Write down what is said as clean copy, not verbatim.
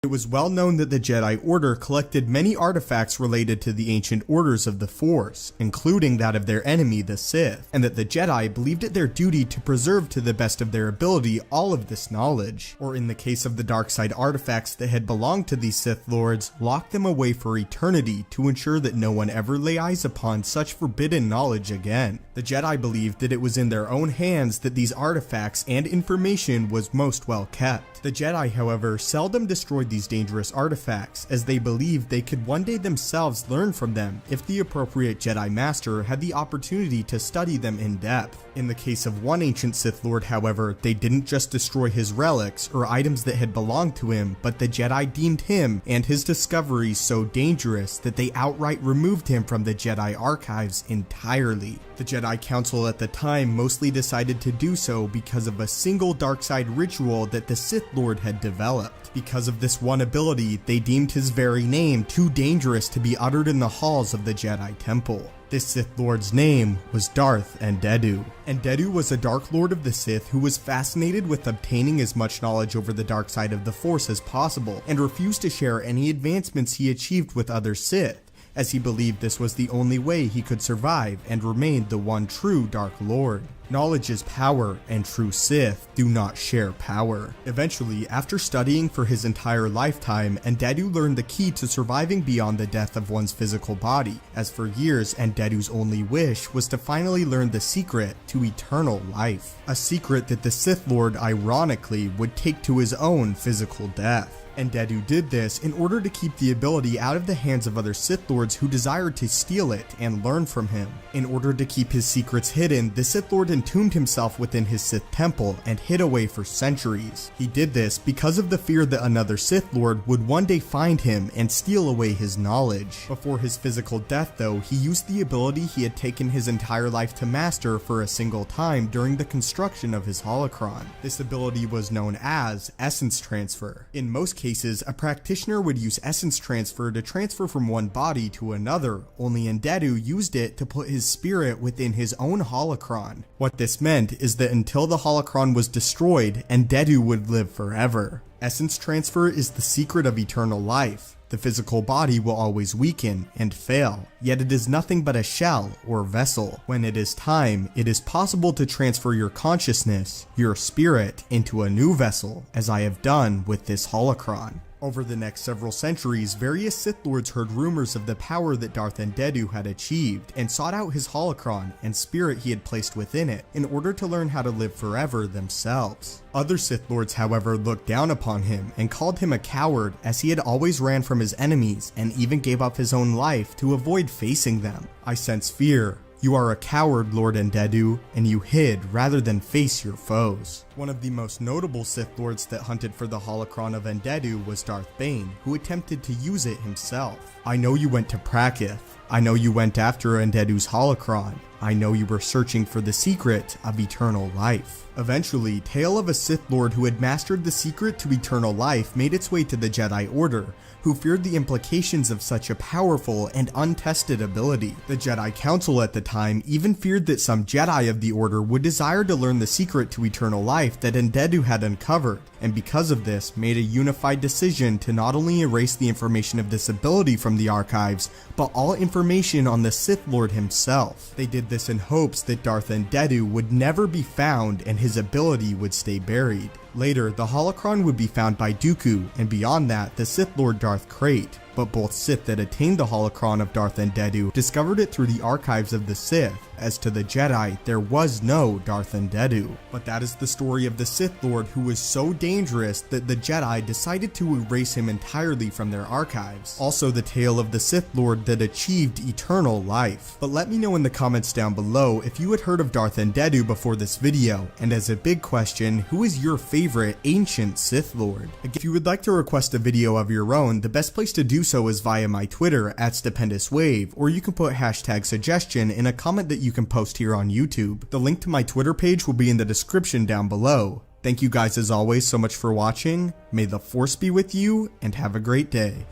It was well known that the Jedi Order collected many artifacts related to the ancient orders of the Force, including that of their enemy, the Sith, and that the Jedi believed it their duty to preserve to the best of their ability all of this knowledge, or in the case of the dark side artifacts that had belonged to these Sith Lords, lock them away for eternity to ensure that no one ever lay eyes upon such forbidden knowledge again. The Jedi believed that it was in their own hands that these artifacts and information was most well kept. The Jedi, however, seldom destroyed these dangerous artifacts, as they believed they could one day themselves learn from them if the appropriate Jedi Master had the opportunity to study them in depth. In the case of one ancient Sith Lord, however, they didn't just destroy his relics or items that had belonged to him, but the Jedi deemed him and his discoveries so dangerous that they outright removed him from the Jedi archives entirely. The Jedi Council at the time mostly decided to do so because of a single dark side ritual that the Sith Lord had developed. Because of this one ability, they deemed his very name too dangerous to be uttered in the halls of the Jedi Temple. This Sith Lord's name was Darth Andeddu. Andeddu was a Dark Lord of the Sith who was fascinated with obtaining as much knowledge over the dark side of the Force as possible, and refused to share any advancements he achieved with other Sith, as he believed this was the only way he could survive and remain the one true Dark Lord. Knowledge is power, and true Sith do not share power. Eventually, after studying for his entire lifetime, Andeddu learned the key to surviving beyond the death of one's physical body, as for years Andeddu's only wish was to finally learn the secret to eternal life. A secret that the Sith Lord ironically would take to his own physical death. Andeddu did this in order to keep the ability out of the hands of other Sith Lords who desired to steal it and learn from him. In order to keep his secrets hidden, the Sith Lord entombed himself within his Sith temple and hid away for centuries. He did this because of the fear that another Sith Lord would one day find him and steal away his knowledge. Before his physical death though, he used the ability he had taken his entire life to master for a single time during the construction of his holocron. This ability was known as Essence Transfer. In most cases, a practitioner would use Essence Transfer to transfer from one body to another, only Andeddu used it to put his spirit within his own holocron. What this meant is that until the holocron was destroyed, Andeddu would live forever. Essence Transfer is the secret of eternal life. The physical body will always weaken and fail, yet it is nothing but a shell or vessel. When it is time, it is possible to transfer your consciousness, your spirit, into a new vessel, as I have done with this holocron. Over the next several centuries, various Sith Lords heard rumors of the power that Darth Andeddu had achieved, and sought out his holocron and spirit he had placed within it in order to learn how to live forever themselves. Other Sith Lords, however, looked down upon him and called him a coward, as he had always ran from his enemies and even gave up his own life to avoid facing them. I sense fear. You are a coward, Lord Andeddu, and you hid rather than face your foes. One of the most notable Sith Lords that hunted for the holocron of Andeddu was Darth Bane, who attempted to use it himself. I know you went to Prakith. I know you went after Andeddu's holocron. I know you were searching for the secret of eternal life. Eventually, tale of a Sith Lord who had mastered the secret to eternal life made its way to the Jedi Order, who feared the implications of such a powerful and untested ability. The Jedi Council at the time even feared that some Jedi of the Order would desire to learn the secret to eternal life that Andeddu had uncovered, and because of this, made a unified decision to not only erase the information of this ability from the archives, but all information on the Sith Lord himself. They did this in hopes that Darth Andeddu would never be found and his ability would stay buried. Later, the holocron would be found by Dooku, and beyond that, the Sith Lord Darth Krayt, but both Sith that attained the holocron of Darth Andeddu discovered it through the archives of the Sith. As to the Jedi, there was no Darth Andeddu. But that is the story of the Sith Lord who was so dangerous that the Jedi decided to erase him entirely from their archives. Also the tale of the Sith Lord that achieved eternal life. But let me know in the comments down below if you had heard of Darth Andeddu before this video, and as a big question, who is your favorite ancient Sith Lord? If you would like to request a video of your own, the best place to do so is via my Twitter @stupendouswave, or you can put #suggestion in a comment that you can post here on YouTube. The link to my Twitter page will be in the description down below. Thank you guys as always so much for watching. May the Force be with you, and have a great day.